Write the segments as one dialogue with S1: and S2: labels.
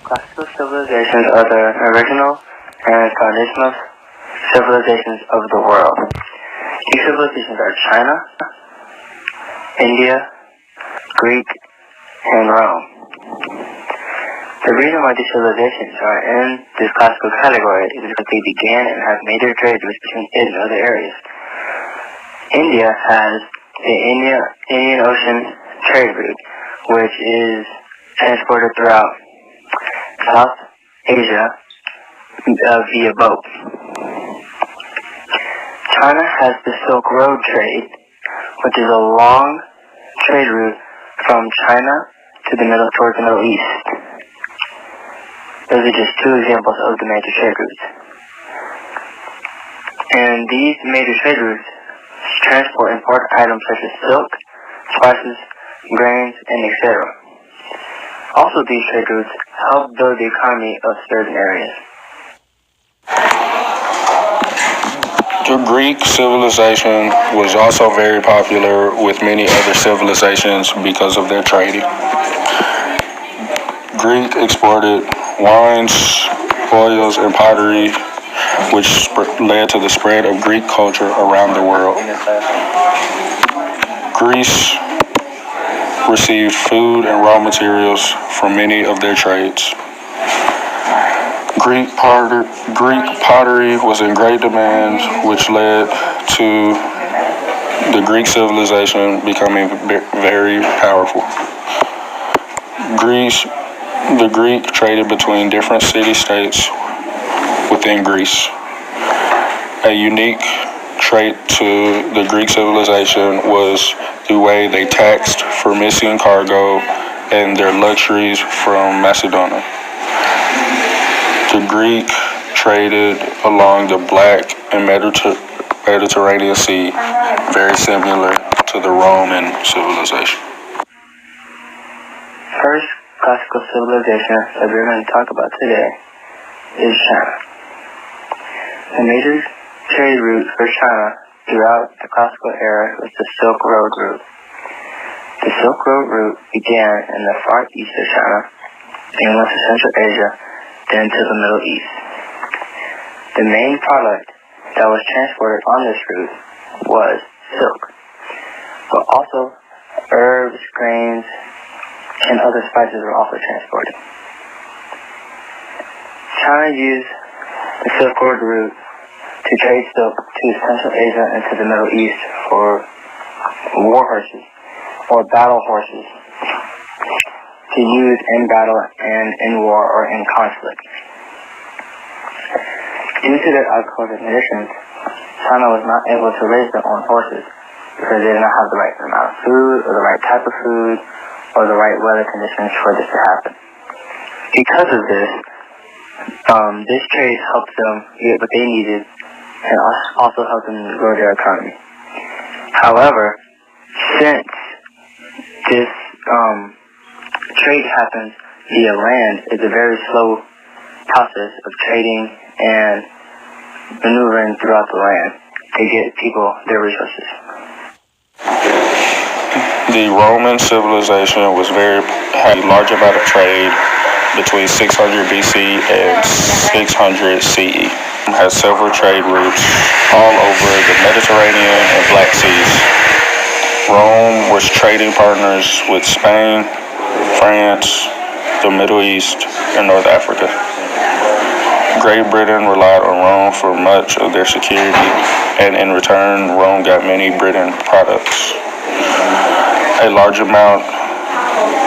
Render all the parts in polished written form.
S1: Classical civilizations are the original and foundational civilizations of the world. These civilizations are China, India, Greek, and Rome. The reason why these civilizations are in this classical category is because they began and have major trade routes between it and other areas. India has the Indian Ocean trade route, which is transported throughout South Asia via boat. China has the Silk Road trade, which is a long trade route from China to towards the Middle East. Those are just two examples of the major trade routes. And these major trade routes transport important items such as silk, spices, grains, and etc. Also, these trade routes help build the economy of certain areas.
S2: The Greek civilization was also very popular with many other civilizations because of their trading. Greek exported wines, oils, and pottery, which led to the spread of Greek culture around the world. Greece received food and raw materials from many of their trades. Greek pottery was in great demand, which led to the Greek civilization becoming very powerful. The Greek traded between different city-states within Greece. A unique trait to the Greek civilization was the way they taxed for missing cargo and their luxuries from Macedonia. The Greek traded along the Black and Mediterranean Sea, very similar to the Roman civilization.
S1: First classical civilization that we're going to talk about today is China. The major trade route for China throughout the classical era was the Silk Road route. The Silk Road route began in the far east of China and went to Central Asia, then to the Middle East. The main product that was transported on this route was silk, but also herbs, grains, and other spices were also transported. China used the Silk Road route to trade silk to Central Asia and to the Middle East for war horses or battle horses to use in battle and in war or in conflict. Due to their agricultural conditions, China was not able to raise their own horses because they did not have the right amount of food or the right type of food or the right weather conditions for this to happen. Because of this, this trade helped them get what they needed and also helped them grow their economy. However, since this trade happens via land, it's a very slow process of trading and maneuvering throughout the land to get people their resources.
S2: The Roman civilization had a large amount of trade between 600 BC and 600 CE. It has several trade routes all over the Mediterranean and Black Seas. Rome was trading partners with Spain, France, the Middle East, and North Africa. Great Britain relied on Rome for much of their security, and in return, Rome got many Britain products. A large amount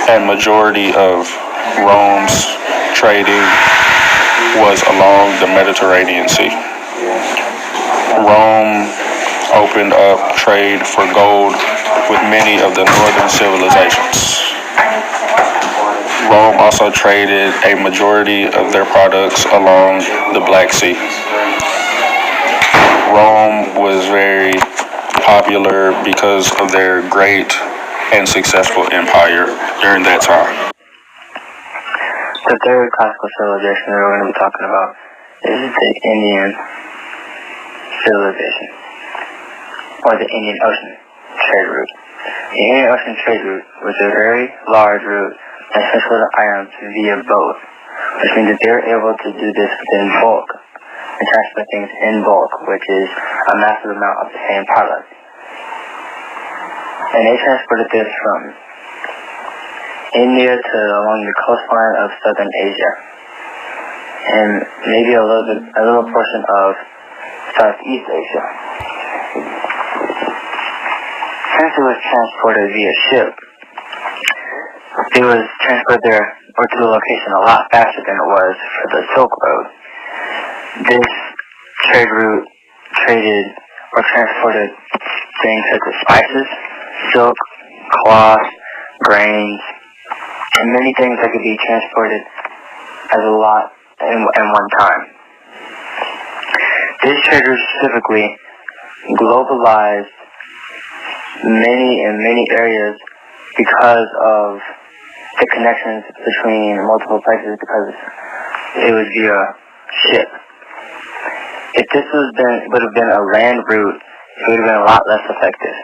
S2: and majority of Rome's trading was along the Mediterranean Sea. Rome opened up trade for gold with many of the northern civilizations. Rome also traded a majority of their products along the Black Sea. Rome was very popular because of their great and successful empire during that time.
S1: The third classical civilization that we're going to be talking about is the Indian civilization, or the Indian Ocean trade route. The Indian Ocean trade route was a very large route that transported items via boat which means that they're able to do this within bulk and transport things in bulk, which is a massive amount of the same product. And they transported this from India to along the coastline of southern Asia, and maybe a little portion of Southeast Asia. Since it was transported via ship, it was transported there or to the location a lot faster than it was for the Silk Road. This trade route traded or transported things such as spices, silk, cloth, grains, and many things that could be transported as a lot in one time. This trade route specifically globalized many areas because of the connections between multiple places, because it was via ship. If this would have been a land route, it would have been a lot less effective.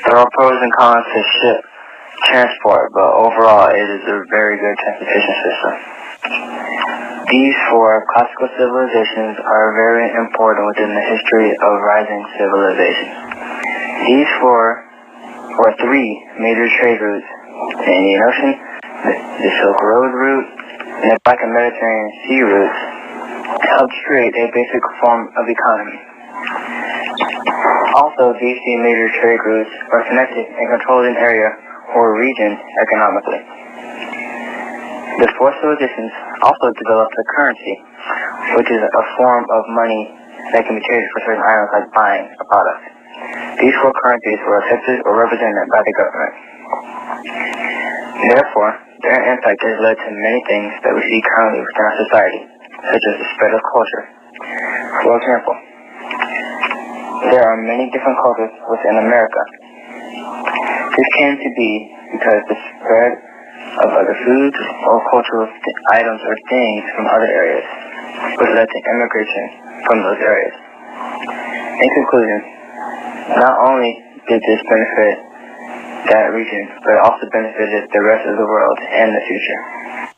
S1: There are pros and cons to ship transport, but overall it is a very good transportation system. These four classical civilizations are very important within the history of rising civilizations. These four or three major trade routes, the Indian Ocean, the Silk Road route, and the Black and Mediterranean Sea routes, helped create a basic form of economy. Also, these three major trade routes are connected and controlled an area or region economically. The four civilizations also developed a currency, which is a form of money that can be traded for certain items like buying a product. These four currencies were accepted or represented by the government. Therefore, their impact has led to many things that we see currently within our society, such as the spread of culture. For example, there are many different cultures within America. This came to be because the spread of other foods or cultural items or things from other areas, which led to immigration from those areas. In conclusion, not only did this benefit that region, but it also benefited the rest of the world and the future.